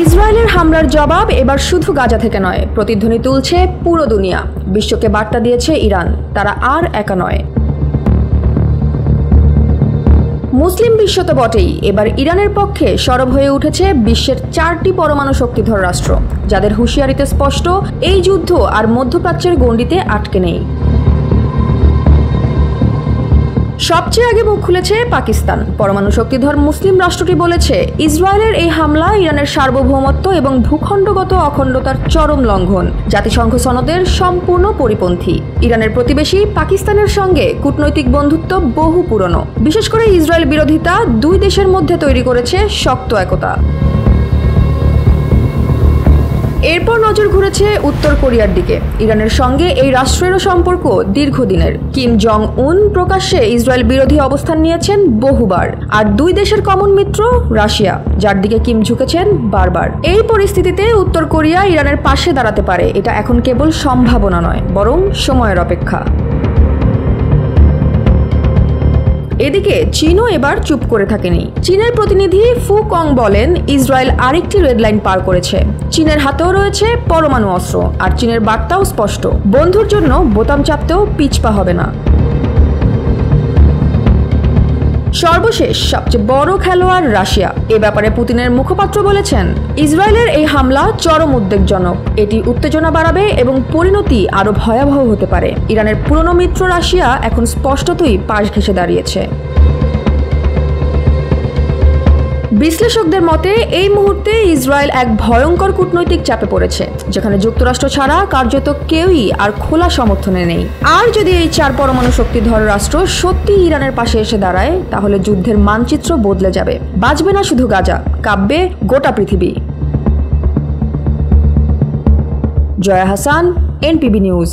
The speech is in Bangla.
ইসরায়েলের হামলার জবাব এবার শুধু গাজা থেকে নয়, প্রতিধ্বনি তুলছে পুরো দুনিয়া। বিশ্বকে বার্তা দিয়েছে ইরান, তারা আর একা নয়। মুসলিম বিশ্ব তো বটেই, এবার ইরানের পক্ষে সরব হয়ে উঠেছে বিশ্বের 4টি পরমাণু শক্তিধর রাষ্ট্র, যাদের হুঁশিয়ারিতে স্পষ্ট এই যুদ্ধ আর মধ্যপ্রাচ্যের গণ্ডিতে আটকে নেই। সবচেয়ে আগে মুখ খুলেছে পাকিস্তান। পরমাণু শক্তিধর মুসলিম রাষ্ট্রটি বলেছে, ইসরায়েলের এই হামলা ইরানের সার্বভৌমত্ব এবং ভূখণ্ডগত অখণ্ডতার চরম লঙ্ঘন, জাতিসংঘ সনদের সম্পূর্ণ পরিপন্থী। ইরানের প্রতিবেশী পাকিস্তানের সঙ্গে কূটনৈতিক বন্ধুত্ব বহু পুরনো, বিশেষ করে ইসরায়েল বিরোধিতা দুই দেশের মধ্যে তৈরি করেছে শক্ত একতা। এরপর নজর ঘুরেছে উত্তর কোরিয়ার দিকে। ইরানের সঙ্গে এই রাষ্ট্রেরও সম্পর্ক দীর্ঘদিনের। কিম জং উন প্রকাশ্যে ইসরায়েল বিরোধী অবস্থান নিয়েছেন বহুবার, আর দুই দেশের কমন মিত্র রাশিয়া, যার দিকে কিম ঝুঁকেছেন বারবার। এই পরিস্থিতিতে উত্তর কোরিয়া ইরানের পাশে দাঁড়াতে পারে, এটা এখন কেবল সম্ভাবনা নয়, বরং সময়ের অপেক্ষা। এদিকে চীনও এবার চুপ করে থাকেনি। চীনের প্রতিনিধি ফু কং বলেন, ইসরায়েল আরেকটি রেড লাইন পার করেছে। চীনের হাতেও রয়েছে পরমাণু অস্ত্র, আর চীনের বার্তাও স্পষ্ট, বন্ধুর জন্য বোতাম চাপতেও পিছপা হবে না। সর্বশেষ সবচেয়ে বড় খেলোয়াড় রাশিয়া। এ ব্যাপারে পুতিনের মুখপাত্র বলেছেন, ইসরায়েলের এই হামলা চরম উদ্বেগজনক, এটি উত্তেজনা বাড়াবে এবং পরিণতি আরো ভয়াবহ হতে পারে। ইরানের পুরনো মিত্র রাশিয়া এখন স্পষ্টতই পাশ ঘেঁষে দাঁড়িয়েছে। বিশ্লেষকদের মতে এই মুহূর্তে ইসরায়েল এক ভয়ঙ্কর কূটনৈতিক চাপে পড়েছে, যেখানে যুক্তরাষ্ট্র ছাড়া কার্যত কেউই আর খোলা সমর্থনে নেই। আর যদি এই 4 পরমাণু শক্তিধর রাষ্ট্র সত্যি ইরানের পাশে এসে দাঁড়ায়, তাহলে যুদ্ধের মানচিত্র বদলে যাবে। বাঁচবে না শুধু গাজা, কাঁপবে গোটা পৃথিবী। Joya Hasan, NPB news.